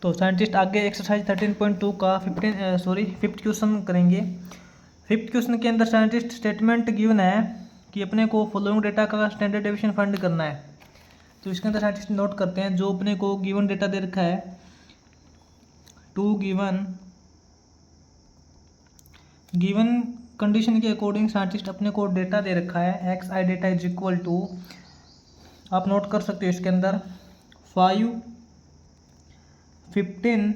तो साइंटिस्ट आगे एक्सरसाइज 13.2 का फिफ्थ क्वेश्चन करेंगे। फिफ्थ क्वेश्चन के अंदर साइंटिस्ट स्टेटमेंट गिवन है कि अपने को फॉलोइंग डेटा का स्टैंडर्ड डेविएशन फाइंड करना है। तो इसके अंदर साइंटिस्ट नोट करते हैं जो अपने को गिवन डेटा दे रखा है, टू गिवन कंडीशन के अकॉर्डिंग साइंटिस्ट अपने को डेटा दे रखा है। X I data is equal to, आप नोट कर सकते हो इसके अंदर 5, 15,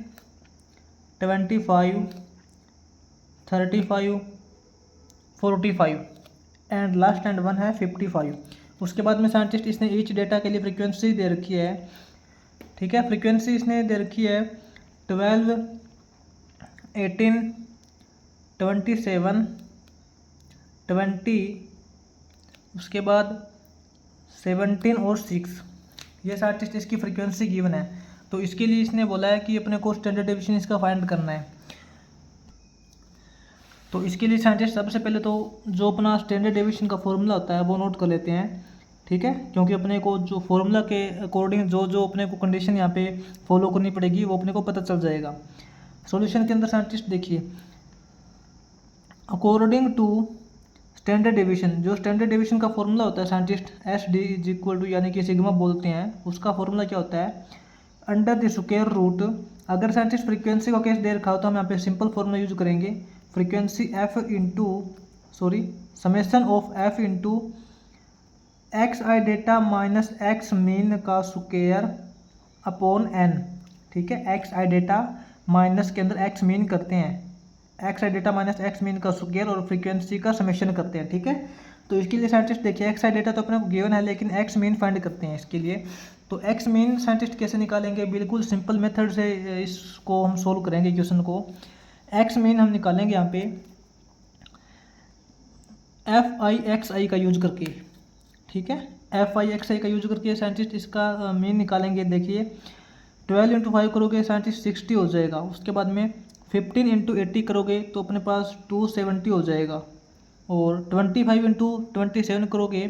25, 35, 45 एंड लास्ट एंड वन है 55। उसके बाद में साइंटिस्ट इसने ईच डेटा के लिए फ्रीक्वेंसी दे रखी है। ठीक है, फ्रीक्वेंसी इसने दे रखी है 12, 18, 27, 20, उसके बाद 17 और 6। ये साइंटिस्ट इसकी फ्रीक्वेंसी गिवन है। तो इसके लिए इसने बोला है कि अपने को स्टैंडर्ड डेविएशन इसका फाइंड करना है। तो इसके लिए साइंटिस्ट सबसे पहले तो जो अपना स्टैंडर्ड डेविएशन का फॉर्मूला होता है वो नोट कर लेते हैं। ठीक है, क्योंकि अपने को जो फॉर्मूला के अकॉर्डिंग जो अपने को कंडीशन यहाँ पे फॉलो करनी पड़ेगी वो अपने को पता चल जाएगा। सॉल्यूशन के अंदर साइंटिस्ट देखिए, अकॉर्डिंग टू स्टैंडर्ड डेविएशन, जो स्टैंडर्ड डेविएशन का फॉर्मूला होता है scientist S D is equal to यानी कि सिग्मा बोलते हैं, उसका फॉर्मूला क्या होता है, अंडर द स्क्वायर रूट। अगर साइंटिस्ट फ्रीक्वेंसी का केस दे रखा हो तो हम यहाँ पे सिंपल फॉर्मूला यूज करेंगे, frequency summation of F into X I data minus X mean का स्क्वायर अपॉन एन। ठीक है, एक्स आई डेटा माइनस के अंदर एक्स मीन करते हैं, x I data minus X mean का स्क्वायर और फ्रीक्वेंसी का समेशन करते हैं। ठीक है, तो इसके लिए साइंटिस्ट देखिए एक्स आई डेटा तो अपने को गिवन है लेकिन एक्स मीन फाइंड करते हैं इसके लिए। तो एक्स मीन साइंटिस्ट कैसे निकालेंगे, बिल्कुल सिंपल मेथड से इसको हम सोल्व करेंगे क्वेश्चन को। एक्स मीन हम निकालेंगे यहाँ पे एफ आई एक्स आई का यूज करके। ठीक है, एफ आई एक्स आई का यूज करके साइंटिस्ट इसका मीन निकालेंगे। देखिए 12 इंटू 5 करोगे साइंटिस्ट 60 हो जाएगा। उसके बाद में 15 इंटू 80 करोगे तो अपने पास 270 हो जाएगा। और 25 इंटू 27 करोगे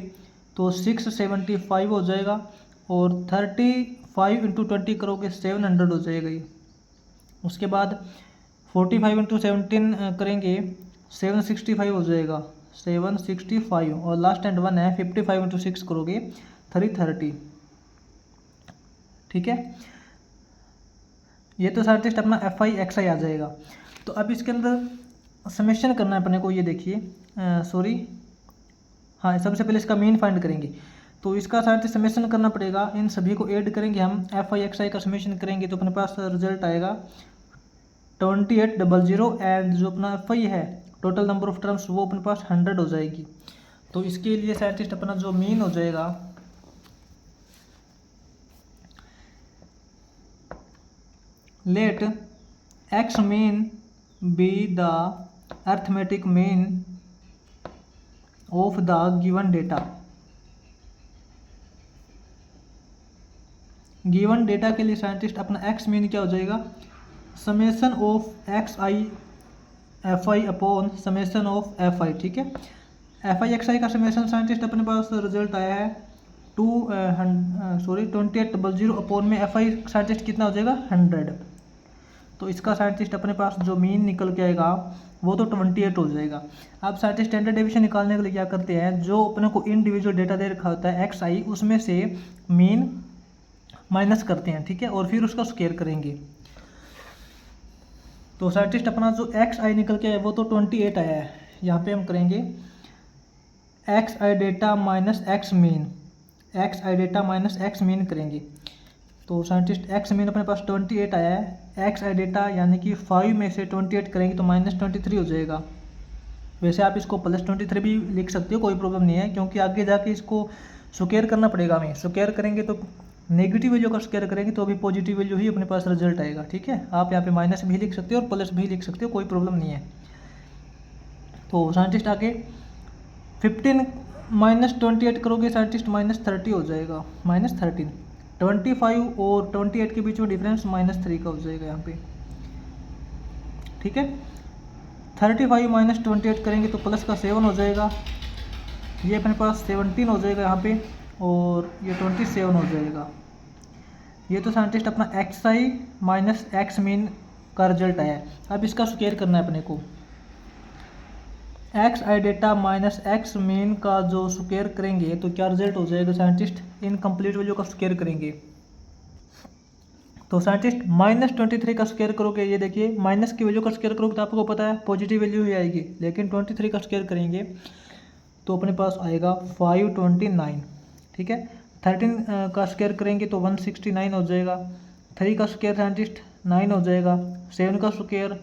तो 675 हो जाएगा। और 35 इंटू 20 करोगे 700 हो जाएगा ये। उसके बाद 45 इंटू 17 करेंगे 765 हो जाएगा, 765। और लास्ट एंड वन है 55 इंटू 6 करोगे 330। ठीक है, ये तो साइंटिस्ट अपना एफ आई एक्स आई आ जाएगा। तो अब इसके अंदर समेशन करना है अपने को, ये देखिए सबसे पहले इसका मीन फाइंड करेंगे। तो इसका साइंटिस्ट समेशन करना पड़ेगा, इन सभी को ऐड करेंगे हम, एफ आई एक्स आई का समेशन करेंगे तो अपने पास रिजल्ट आएगा 2800 एंड जो अपना एफ आई है टोटल नंबर ऑफ टर्म्स वो अपने पास 100 हो जाएगी। तो इसके लिए साइंटिस्ट अपना जो मीन हो जाएगा let X mean be the arithmetic mean of the given data. Given data के लिए साइंटिस्ट अपना एक्स मीन क्या हो जाएगा, summation of X I F I upon summation of F I. ठीक है, एफ आई एक्स आई का समेशन साइंटिस्ट अपने पास रिजल्ट आया है 2800 अपॉन में एफ आई साइंटिस्ट कितना हो जाएगा 100। तो इसका साइंटिस्ट अपने पास जो मीन निकल के आएगा वो तो 28 हो जाएगा। अब साइंटिस्ट स्टैंडर्ड डेविएशन निकालने के लिए क्या करते हैं, जो अपने को इंडिविजुअल डेटा दे रखा होता है एक्स आई, उसमें से मीन माइनस करते हैं। ठीक है, और फिर उसका स्क्वायर करेंगे। तो साइंटिस्ट अपना जो एक्स आई निकल के आया वो तो 28 आया है। यहाँ पे हम करेंगे x I data minus X mean, x I data minus X mean करेंगे। तो साइंटिस्ट एक्स मीन अपने पास 28 आया है, एक्स आई डेटा यानी कि 5 में से 28 करेंगे तो -23 हो जाएगा। वैसे आप इसको +23 भी लिख सकते हो, कोई प्रॉब्लम नहीं है, क्योंकि आगे जाके इसको स्क्वायर करना पड़ेगा हमें। स्क्वायर करेंगे तो नेगेटिव वैल्यू का स्क्वायर करेंगे तो अभी पॉजिटिव वैल्यू ही अपने पास रिजल्ट आएगा। ठीक है, आप यहाँ पे माइनस भी लिख सकते हो और प्लस भी लिख सकते हो, कोई प्रॉब्लम नहीं है। तो साइंटिस्ट आगे 15 -28 करोगे साइंटिस्ट -30 हो जाएगा, -13। 25 और 28 के बीच में डिफरेंस -3 का हो जाएगा यहाँ पे। ठीक है, 35 -28 करेंगे तो प्लस का 7 हो जाएगा, ये अपने पास 17 हो जाएगा यहाँ पे, और ये 27 हो जाएगा। ये तो साइंटिस्ट अपना एक्स आई माइनस एक्स मीन का रिजल्ट आया है। अब इसका स्क्वायर करना है अपने को। X I data minus X mean का जो स्क्वायर करेंगे तो क्या रिजल्ट हो जाएगा साइंटिस्ट, इनकम्प्लीट वैल्यू का स्क्वायर करेंगे तो साइंटिस्ट -23 का स्क्वायर करोगे, ये देखिए माइनस की वैल्यू का स्क्वायर करोगे तो आपको पता है पॉजिटिव वैल्यू ही आएगी, लेकिन 23 का स्क्वायर करेंगे तो अपने पास आएगा 529। ठीक है, 13 का स्क्वायर करेंगे तो 169 हो जाएगा। 3 का स्क्वायर साइंटिस्ट 9 हो जाएगा। 7 का स्क्वायर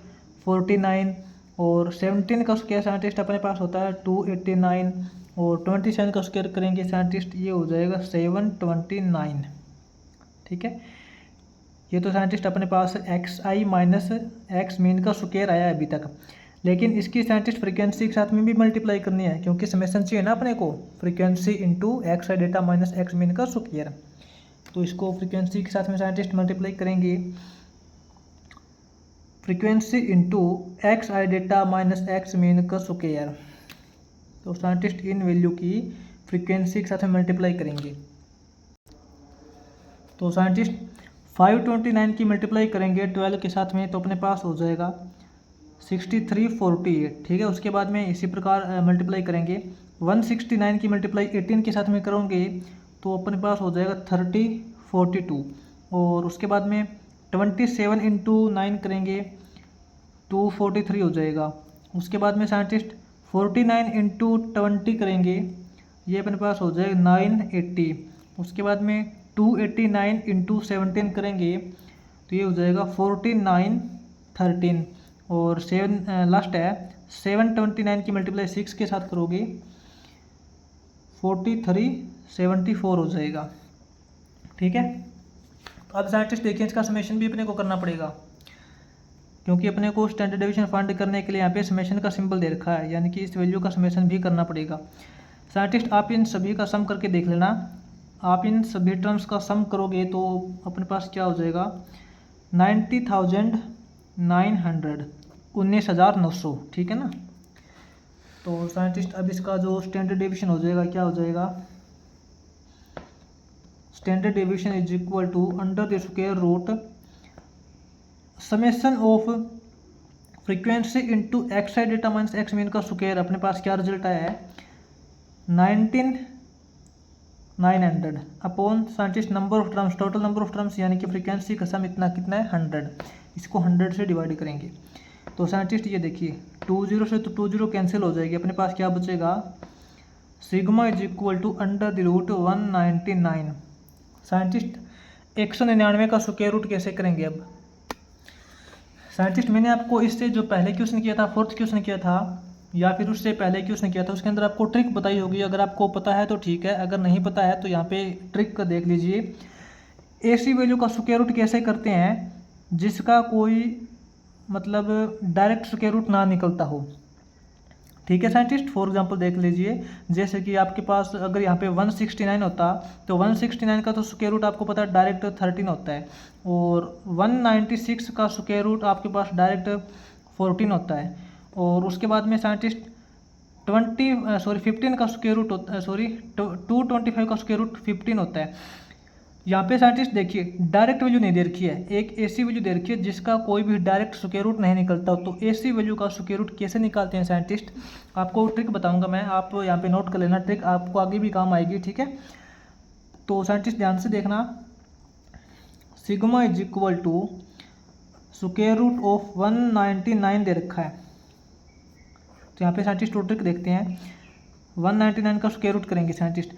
49 और 17 का स्क्वायर साइंटिस्ट अपने पास होता है 289 और 27 का स्क्वायर करेंगे साइंटिस्ट ये हो जाएगा 729। ठीक है, ये तो साइंटिस्ट अपने पास एक्स आई माइनस एक्स मीन का स्क्वायर आया है अभी तक, लेकिन इसकी साइंटिस्ट फ्रीक्वेंसी के साथ में भी मल्टीप्लाई करनी है क्योंकि समेशन चाहिए ना अपने को, frequency into X I data minus X mean का स्क्वायर। तो इसको फ्रीक्वेंसी के साथ में साइंटिस्ट मल्टीप्लाई करेंगे, frequency into X I data minus X mean का स्क्वायर। तो साइंटिस्ट इन वैल्यू की फ्रीक्वेंसी के साथ में मल्टीप्लाई करेंगे तो साइंटिस्ट 529 की मल्टीप्लाई करेंगे 12 के साथ में तो अपने पास हो जाएगा 6348। ठीक है, उसके बाद में इसी प्रकार मल्टीप्लाई करेंगे 169 की मल्टीप्लाई 18 के साथ में करोगे तो अपने पास हो जाएगा 3042 और उसके बाद में 27 इंटू 9 करेंगे 243 हो जाएगा। उसके बाद में साइंटिस्ट 49 इंटू 20 करेंगे ये अपने पास हो जाएगा 980। उसके बाद में 289 इंटू 17 करेंगे तो ये हो जाएगा 4913 और 7 लास्ट है 729 की मल्टीप्लाई 6 के साथ करोगे 4374 हो जाएगा। ठीक है, तो अब साइंटिस्ट देखिए इसका समेशन भी अपने को करना पड़ेगा क्योंकि अपने को स्टैंडर्ड डेविएशन फाइंड करने के लिए यहाँ पे समेशन का सिंबल दे रखा है, यानी कि इस वैल्यू का समेशन भी करना पड़ेगा। साइंटिस्ट आप इन सभी का सम करके देख लेना, आप इन सभी टर्म्स का सम करोगे तो अपने पास क्या हो जाएगा 90,900 19,900। ठीक है ना, तो साइंटिस्ट अब इसका जो स्टैंडर्ड डेविएशन हो जाएगा क्या हो जाएगा, standard deviation is equal to under the square root summation of frequency into X I data minus X mean का स्क्वायर। अपने पास क्या रिजल्ट आया है 19,900 upon scientist number of terms, total number of terms यानी कि फ्रीक्वेंसी का सम इतना कितना है 100, इसको 100 से डिवाइड करेंगे तो साइंटिस्ट ये देखिए 20 से तो 20 कैंसिल हो जाएगी, अपने पास क्या बचेगा sigma is equal to under the root 199। Scientist 199 का स्क्वायर रूट कैसे करेंगे अब साइंटिस्ट, मैंने आपको इससे जो पहले क्वेश्चन किया था, फोर्थ क्वेश्चन किया था या फिर उससे पहले क्वेश्चन किया था, उसके अंदर आपको ट्रिक बताई होगी, अगर आपको पता है तो ठीक है, अगर नहीं पता है तो यहाँ पे ट्रिक का देख लीजिए। ऐसी वैल्यू का स्क्वायर रूट कैसे करते हैं जिसका कोई मतलब डायरेक्ट स्क्वायर रूट ना निकलता हो। ठीक है साइंटिस्ट, फॉर एग्जांपल देख लीजिए, जैसे कि आपके पास अगर यहाँ पे 169 होता तो 169 का तो स्क्वायर रूट आपको पता है डायरेक्ट 13 होता है और 196 का स्क्वायर रूट आपके पास डायरेक्ट 14 होता है और उसके बाद में साइंटिस्ट 15 का स्क्वायर रूट होता है, 225 का स्क्वायर रूट 15 होता है। यहाँ पे साइंटिस्ट देखिए डायरेक्ट वैल्यू नहीं दे रखी है, एक ऐसी वैल्यू दे रखी है जिसका कोई भी डायरेक्ट स्क्वायर रूट नहीं निकलता। तो ऐसी वैल्यू का स्क्वायर रूट कैसे निकालते हैं साइंटिस्ट, आपको ट्रिक बताऊंगा मैं, आप यहाँ पे नोट कर लेना, ट्रिक आपको आगे भी काम आएगी। ठीक है, तो साइंटिस्ट ध्यान से देखना, sigma is equal to square root of 199 दे रखा है, तो यहाँ पे साइंटिस्ट ट्रिक देखते हैं, 199 का स्क्वायर रूट करेंगे साइंटिस्ट।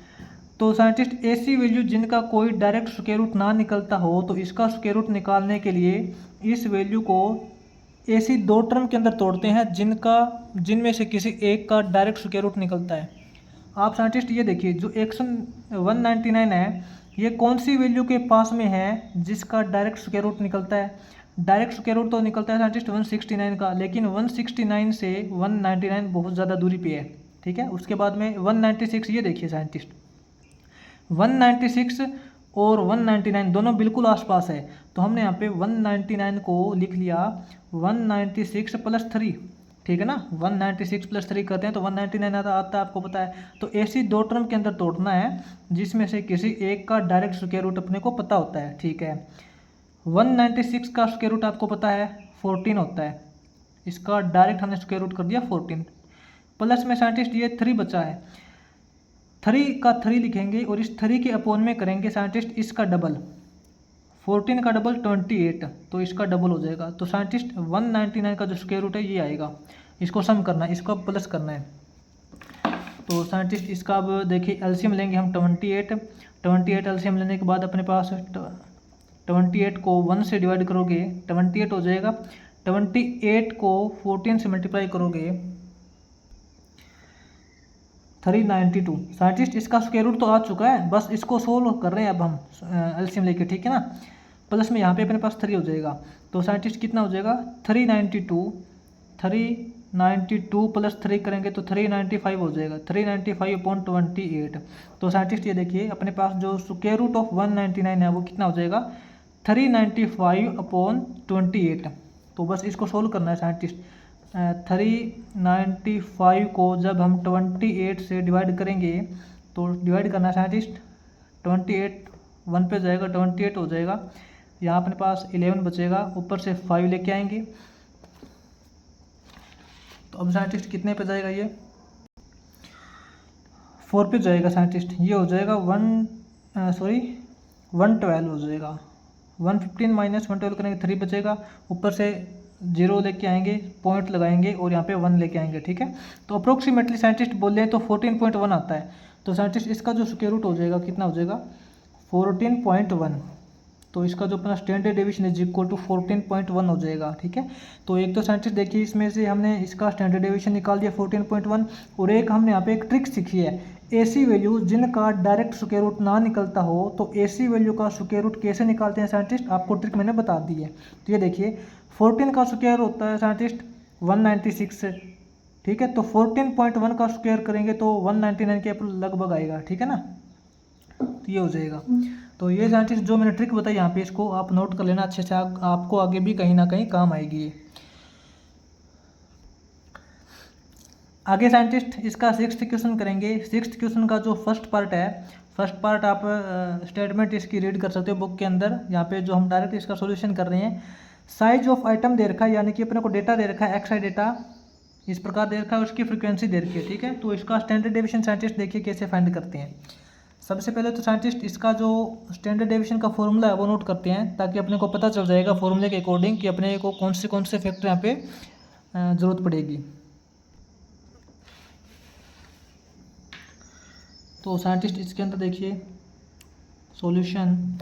तो साइंटिस्ट ऐसी वैल्यू जिनका कोई डायरेक्ट स्क्वायर रूट ना निकलता हो तो इसका स्क्वायर रूट निकालने के लिए इस वैल्यू को ऐसी दो टर्म के अंदर तोड़ते हैं जिनमें से किसी एक का डायरेक्ट स्क्वायर रूट निकलता है। आप साइंटिस्ट ये देखिए जो 199 है ये कौन सी वैल्यू के पास में है जिसका डायरेक्ट स्क्वायर रूट निकलता है। डायरेक्ट स्क्वायर रूट तो निकलता है साइंटिस्ट 169 का, लेकिन 169 से 199 बहुत ज़्यादा दूरी पे है। ठीक है, उसके बाद में 196, ये देखिए साइंटिस्ट 196 और 199 दोनों बिल्कुल आसपास है, तो हमने यहाँ पे 199 को लिख लिया 196 + 3। ठीक है ना। 196 प्लस 3 करते हैं तो 199 आता है, आपको पता है। तो ऐसी दो टर्म के अंदर तोड़ना है जिसमें से किसी एक का डायरेक्ट स्क्वायर रूट अपने को पता होता है, ठीक है। 196 का स्क्वायर रूट आपको पता है 14 होता है, इसका डायरेक्ट हमने स्क्वायर रूट कर दिया 14, प्लस में साइंटिस्ट ये 3 बचा है, 3 का 3 लिखेंगे और इस 3 के अपॉन में करेंगे साइंटिस्ट इसका डबल, 14 का डबल 28, तो इसका डबल हो जाएगा। तो साइंटिस्ट 199 का जो स्क्वायर रूट है ये आएगा, इसको सम करना है, इसको प्लस करना है। तो साइंटिस्ट इसका अब देखिए एलसीएम लेंगे हम 28 एलसीएम लेने के बाद अपने पास 28 को 1 से डिवाइड करोगे 28 हो जाएगा, 28 को 14 से मल्टीप्लाई करोगे 392। साइंटिस्ट इसका स्क्वायर रूट तो आ चुका है, बस इसको सोल्व कर रहे हैं अब हम एलसीएम लेके, ठीक है ना। प्लस में यहाँ पे अपने पास 3 हो जाएगा, तो साइंटिस्ट कितना हो जाएगा 392 प्लस 3 करेंगे तो 395 हो जाएगा, 395/28। तो साइंटिस्ट ये देखिए अपने पास जो स्क्वायर रूट ऑफ 199 है वो कितना हो जाएगा 395/28। तो बस इसको सोल्व करना है साइंटिस्ट। 395 को जब हम 28 से डिवाइड करेंगे तो डिवाइड करना है साइंटिस्ट, 28 1 पे जाएगा 28 हो जाएगा, यहाँ अपने पास 11 बचेगा, ऊपर से 5 लेके आएंगे। तो अब साइंटिस्ट कितने पे जाएगा, ये 4 पे जाएगा साइंटिस्ट, ये हो जाएगा 112 हो जाएगा, 115 माइनस 112 करेंगे 3 बचेगा, ऊपर से 0 लेके आएंगे, पॉइंट लगाएंगे और यहाँ पे 1 लेके आएंगे, ठीक है। तो अप्रोक्सीमेटली साइंटिस्ट बोल रहे हैं तो 14.1 आता है। तो साइंटिस्ट इसका जो स्क्वायर रूट हो जाएगा कितना हो जाएगा 14.1, तो इसका जो अपना standard deviation is equal to 14.1 हो जाएगा, ठीक है। तो एक तो साइंटिस्ट देखिए इसमें से हमने इसका स्टैंडर्ड डेविएशन निकाल दिया 14.1, और एक हमने यहाँ पे एक ट्रिक सीखी है, ऐसी वैल्यू जिनका डायरेक्ट स्क्वायर रूट ना निकलता हो तो ऐसी वैल्यू का स्क्वायर रूट कैसे निकालते हैं साइंटिस्ट, आपको ट्रिक मैंने बता दी है। तो ये देखिए 14 का स्क्वायर होता है साइंटिस्ट 196, ठीक है। तो 14.1 का स्क्वायर करेंगे तो 199 के लगभग आएगा, ठीक है ना। तो ये हो जाएगा। तो ये साइंटिस्ट जो मैंने ट्रिक बताई यहाँ पे इसको आप नोट कर लेना अच्छे से, आपको आगे भी कहीं ना कहीं काम आएगी ये। आगे साइंटिस्ट इसका 6th क्वेश्चन करेंगे। 6th क्वेश्चन का जो फर्स्ट पार्ट है, फर्स्ट पार्ट आप स्टेटमेंट इसकी रीड कर सकते हो बुक के अंदर, यहाँ पे जो हम डायरेक्ट इसका सॉल्यूशन कर रहे हैं। साइज ऑफ आइटम दे रखा है, यानी कि अपने को डेटा दे रखा है, एक्सआई डेटा इस प्रकार दे रखा है, उसकी फ्रीक्वेंसी दे रखी है, ठीक है। तो इसका स्टैंडर्ड डेविएशन साइंटिस्ट देखिए कैसे फाइंड करते हैं। सबसे पहले तो साइंटिस्ट इसका जो स्टैंडर्ड डेविएशन का फॉर्मूला है वो नोट करते हैं, ताकि अपने को पता चल जाएगा फॉर्मूले के अकॉर्डिंग कि अपने को कौन से फैक्टर यहाँ पे ज़रूरत पड़ेगी। तो साइंटिस्ट इसके अंदर देखिए सॉल्यूशन,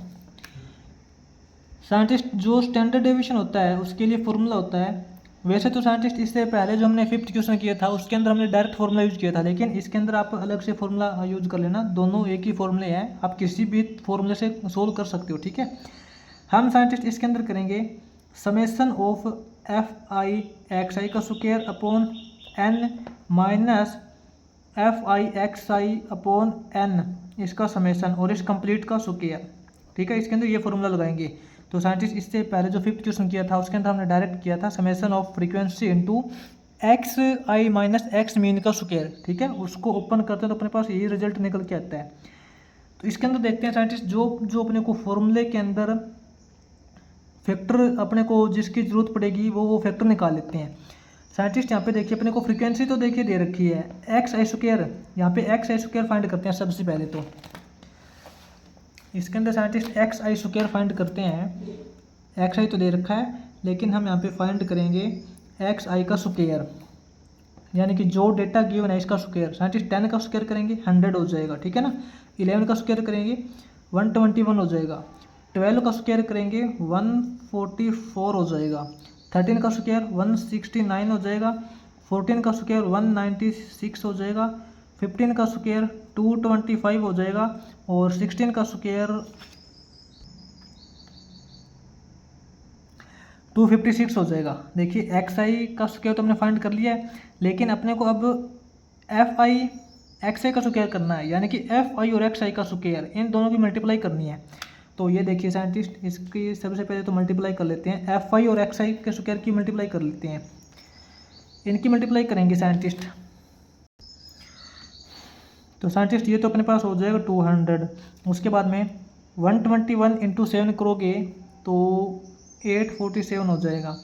साइंटिस्ट जो स्टैंडर्ड डेविएशन होता है उसके लिए फॉर्मूला होता है। वैसे तो साइंटिस्ट इससे पहले जो हमने 5th क्वेश्चन किया था उसके अंदर हमने डायरेक्ट फॉर्मूला यूज किया था, लेकिन इसके अंदर आप अलग से फॉर्मूला यूज कर लेना, दोनों एक ही फॉर्मूले हैं, आप किसी भी फॉर्मूले से सोल्व कर सकते हो, ठीक है। हम साइंटिस्ट इसके अंदर करेंगे समेसन ऑफ f(i)xi का square upon n minus f(i)xi upon n इसका समेसन और इस कंप्लीट का स्क्वायर, ठीक है। इसके अंदर ये फॉर्मूला लगाएंगे। तो साइंटिस्ट इससे पहले जो 5th क्वेश्चन किया था उसके अंदर हमने डायरेक्ट किया था summation of frequency into xi minus x mean का स्क्वायर, ठीक है। उसको ओपन करते हैं तो अपने पास यही रिजल्ट निकल के आता है। तो इसके अंदर देखते हैं साइंटिस्ट जो अपने को फॉर्मूले के अंदर फैक्टर अपने को जिसकी ज़रूरत पड़ेगी वो फैक्टर निकाल लेते हैं। साइंटिस्ट यहाँ पे देखिए अपने को फ्रीक्वेंसी तो देखिए दे रखी है एक्स स्क्वायर, यहाँ पे एक्स स्क्वायर फाइंड करते हैं सबसे पहले। तो इसके अंदर साइंटिस्ट एक्स आई स्क्वायर फाइंड करते हैं, एक्स आई तो दे रखा है लेकिन हम यहाँ पे फाइंड करेंगे एक्स आई का स्क्वायर, यानी कि जो डेटा गिवन है इसका स्क्वायर। साइंटिस्ट 10 का स्क्वायर करेंगे 100 हो जाएगा, ठीक है ना। 11 का स्क्वायर करेंगे 121 हो जाएगा, 12 का स्क्वायर करेंगे 144 हो जाएगा, 13 का स्क्वायर 169 हो जाएगा, 14 का स्क्वायर 196 हो जाएगा, 15 का स्क्वायर 225 हो जाएगा और 16 का स्क्वायर 256 हो जाएगा। देखिए एक्स आई का स्क्वायर तो हमने फाइंड कर लिया है, लेकिन अपने को अब एफ आई एक्स आई का स्क्वायर करना है, यानी कि एफ आई और एक्स आई का स्क्वायर इन दोनों की मल्टीप्लाई करनी है। तो ये देखिए साइंटिस्ट इसकी सबसे पहले तो मल्टीप्लाई कर लेते हैं, एफ आई और एक्स आई के स्क्वायर की मल्टीप्लाई कर लेते हैं। इनकी मल्टीप्लाई करेंगे साइंटिस्ट। तो साइंटिस्ट ये तो अपने पास हो जाएगा 200। उसके बाद में 121 इंटू 7 करोगे तो 847 हो जाएगा।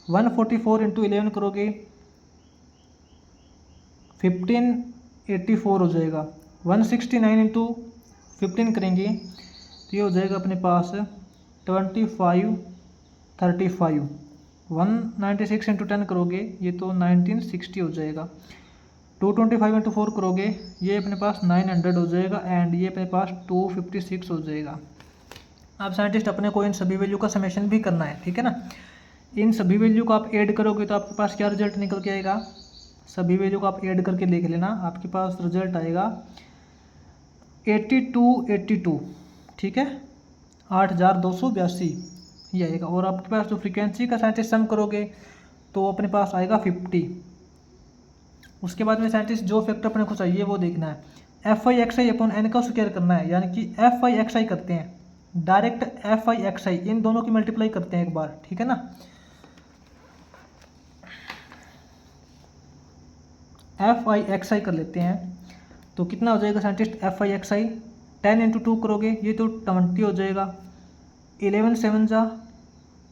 144 इंटू 11 करोगे 1584 हो जाएगा। 169 इंटू 15 करेंगे तो ये हो जाएगा अपने पास 2535। 196 इंटू 10 करोगे ये तो 1960 हो जाएगा। 225 इंटू 4 करोगे ये अपने पास 900 हो जाएगा एंड ये अपने पास 256 हो जाएगा। अब साइंटिस्ट अपने को इन सभी वैल्यू का समेशन भी करना है, ठीक है ना। इन सभी वैल्यू को आप ऐड करोगे तो आपके पास क्या रिजल्ट निकल के आएगा, सभी वैल्यू को आप ऐड करके देख लेना, आपके पास रिजल्ट आएगा 8282, ठीक है, 8282 ये आएगा। और आपके पास जो फ्रीक्वेंसी का साइंटिस्ट सम करोगे तो अपने पास आएगा 50। उसके बाद में साइंटिस्ट जो फैक्टर अपने को चाहिए वो देखना है, FI/XI अपॉन n का स्क्वायर करना है, यानी कि FI/XI करते हैं डायरेक्ट, FI/XI इन दोनों की मल्टीप्लाई करते हैं एक बार, ठीक है ना। FI/XI कर लेते हैं तो कितना हो जाएगा साइंटिस्ट FI/XI, 10 इंटू 2 करोगे ये तो 20 हो जाएगा। 11 7 जा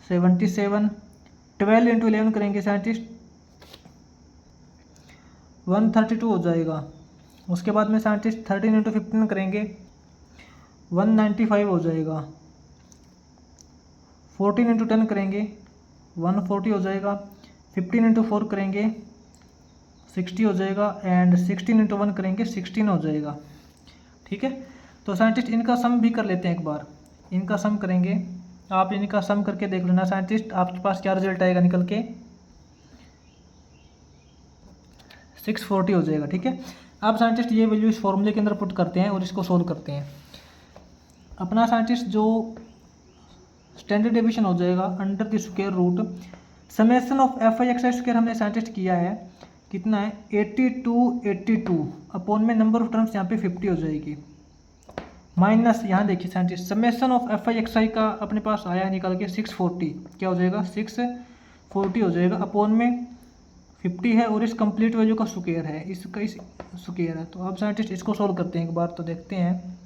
77, 12 इंटू 11 करेंगे साइंटिस्ट 132 हो जाएगा। उसके बाद में साइंटिस्ट 13 इंटू 15 करेंगे 195 हो जाएगा। 14 इंटू 10 करेंगे 140 हो जाएगा। 15 इंटू 4 करेंगे 60 हो जाएगा एंड 16 इंटू 1 करेंगे 16 हो जाएगा, ठीक है। तो साइंटिस्ट इनका सम भी कर लेते हैं एक बार, इनका सम करेंगे, आप इनका सम करके देख लेना साइंटिस्ट आपके पास क्या रिजल्ट आएगा निकल के, 640 हो जाएगा, ठीक है। अब साइंटिस्ट ये वैल्यू इस फॉर्मूले के अंदर पुट करते हैं और इसको सोल्व करते हैं। अपना साइंटिस्ट जो स्टैंडर्ड डेविएशन हो जाएगा under the square root summation of FI/XI square हमने साइंटिस्ट किया है, कितना है 8282 अपॉन में नंबर ऑफ टर्म्स यहाँ पे 50 हो जाएगी, माइनस यहाँ देखिए साइंटिस्ट समेशन ऑफ FI/XI का अपने पास आया निकल के 640, क्या हो जाएगा 640 हो जाएगा, अपॉन में 50 है और इस कंप्लीट वैल्यू का स्क्वायर है, इसका इस स्क्वायर है। तो अब साइंटिस्ट इसको सोल्व करते हैं एक बार, तो देखते हैं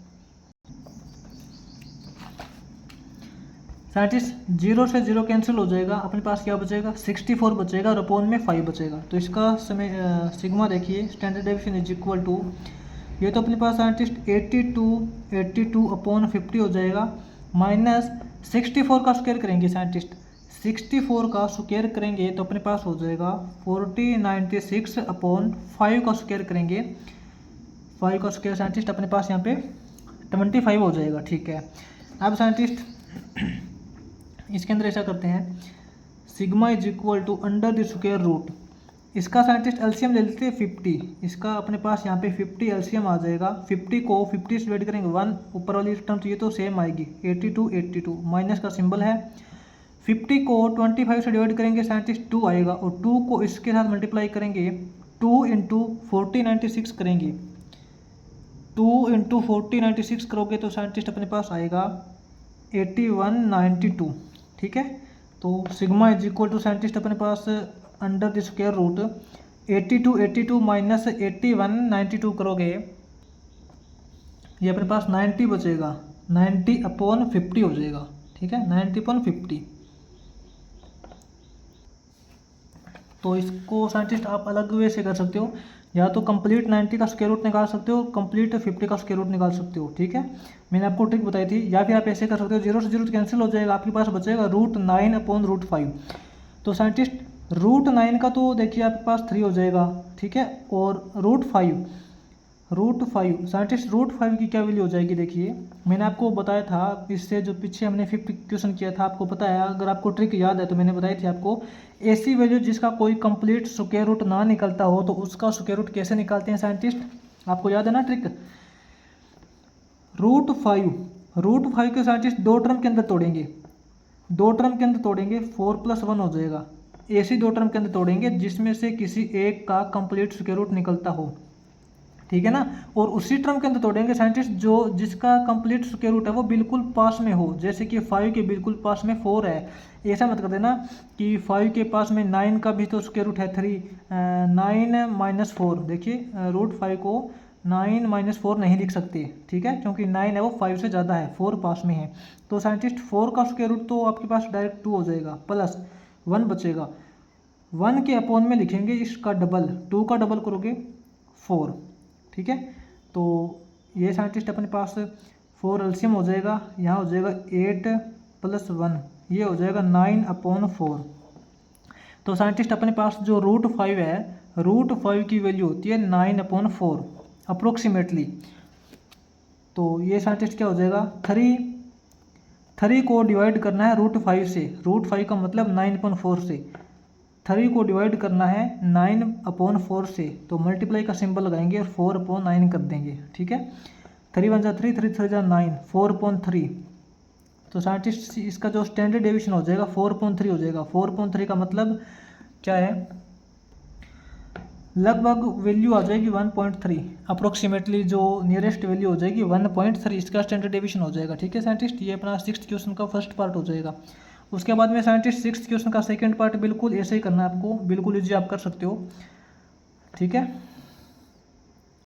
साइंटिस्ट 0 से 0 कैंसिल हो जाएगा, अपने पास क्या बचेगा 64 बचेगा और अपॉन में 5 बचेगा। तो इसका सिग्मा देखिए standard deviation is equal to, ये तो अपने पास साइंटिस्ट 82 अपॉन 50 हो जाएगा, माइनस 64 का स्क्वायर करेंगे साइंटिस्ट, 64 का स्क्वायर करेंगे तो अपने पास हो जाएगा 4096 अपॉन 5 का स्क्वायर करेंगे, 5 का स्क्वायर साइंटिस्ट अपने पास यहाँ पे 25 हो जाएगा, ठीक है। अब साइंटिस्ट इसके अंदर ऐसा करते हैं, sigma is equal to under the square root, इसका साइंटिस्ट एलसीएम ले लेते हैं 50, इसका अपने पास यहाँ पे 50 एलसीएम आ जाएगा। 50 को 50 से डिवाइड करेंगे 1, ऊपर वाली टर्म तो ये तो सेम आएगी 82 माइनस का सिंबल है। 50 को 25 से डिवाइड करेंगे साइंटिस्ट 2 आएगा और 2 को इसके साथ मल्टीप्लाई करेंगे 2 इंटू 4096 करेंगे, 2 इंटू 4096 करोगे तो साइंटिस्ट अपने पास आएगा 8192, ठीक है। तो sigma is equal to scientist अपने पास under the square root 82 minus 8192 करोगे ये अपने पास 90 बचेगा, 90 अपॉन 50 हो जाएगा, ठीक है, 90 अपॉन 50। तो इसको साइंटिस्ट आप अलग वे से कर सकते हो, या तो कंप्लीट 90 का स्क्वायर रूट निकाल सकते हो, कंप्लीट 50 का स्क्वायर रूट निकाल सकते हो, ठीक है, मैंने आपको ट्रिक बताई थी। या फिर आप ऐसे कर सकते हो 0 से 0 कैंसिल हो जाएगा, आपके पास बचेगा √9 अपॉन √5। तो साइंटिस्ट √9 का तो देखिए आपके पास 3 हो जाएगा, ठीक है, और √5 साइंटिस्ट √5 की क्या वैल्यू हो जाएगी, देखिए मैंने आपको बताया था इससे जो पीछे हमने 50 क्वेश्चन किया था, आपको पता है, अगर आपको ट्रिक याद है तो मैंने बताई थी आपको, ऐसी वैल्यू जिसका कोई कंप्लीट स्क्वायर रूट ना निकलता हो तो उसका स्क्वायर रूट कैसे निकालते हैं साइंटिस्ट, आपको याद है ना ट्रिक, √5 के साइंटिस्ट 2 टर्म के अंदर तोड़ेंगे, 2 टर्म के अंदर तोड़ेंगे 4 + 1 हो जाएगा, ऐसी 2 टर्म के अंदर तोड़ेंगे जिसमें से किसी एक का कंप्लीट स्क्वायर रूट निकलता हो, ठीक है ना। और उसी टर्म के अंदर तोड़ेंगे साइंटिस्ट जो जिसका कंप्लीट स्क्वायर रूट है वो बिल्कुल पास में हो, जैसे कि 5 के बिल्कुल पास में 4 है। ऐसा मत कर देना कि 5 के पास में 9 का भी तो स्क्वायर रूट है 3, 9 माइनस 4, देखिए रूट 5 को 9 माइनस 4 नहीं लिख सकते, ठीक है, क्योंकि 9 है वो 5 से ज़्यादा है, 4 पास में है। तो साइंटिस्ट 4 का स्क्वायर रूट तो आपके पास डायरेक्ट 2 हो जाएगा, प्लस 1 बचेगा, 1 के अपॉन में लिखेंगे इसका डबल, 2 का डबल करोगे 4, ठीक है। तो ये साइंटिस्ट अपने पास 4 एलसीएम हो जाएगा, यहाँ हो जाएगा 8 प्लस 1, ये हो जाएगा 9/4। तो साइंटिस्ट अपने पास जो रूट 5 है, रूट 5 की वैल्यू होती है 9/4 अप्रोक्सीमेटली। तो ये साइंटिस्ट क्या हो जाएगा, 3 को डिवाइड करना है रूट 5 से, रूट 5 का मतलब 9/4 से, 3 को डिवाइड करना है 9/4 से, तो मल्टीप्लाई का सिंबल लगाएंगे और 4/9 कर देंगे, ठीक है। 3 × 1 = 3, 3 × 3 = 9, 4/3। तो साइंटिस्ट इसका जो स्टैंडर्ड डेविएशन हो जाएगा 4/3 हो जाएगा। 4/3 का मतलब क्या है, लगभग वैल्यू आ जाएगी 1.3, अप्रोक्सीमेटली जो नियरेस्ट वैल्यू हो जाएगी 1.3, इसका स्टैंडर्ड डेविएशन हो जाएगा, ठीक है साइंटिस्ट। ये अपना 6th क्वेश्चन का फर्स्ट पार्ट हो जाएगा। उसके बाद में साइंटिस्ट 6th क्वेश्चन का सेकंड पार्ट बिल्कुल ऐसे ही करना है आपको, बिल्कुल ईजी आप कर सकते हो, ठीक है।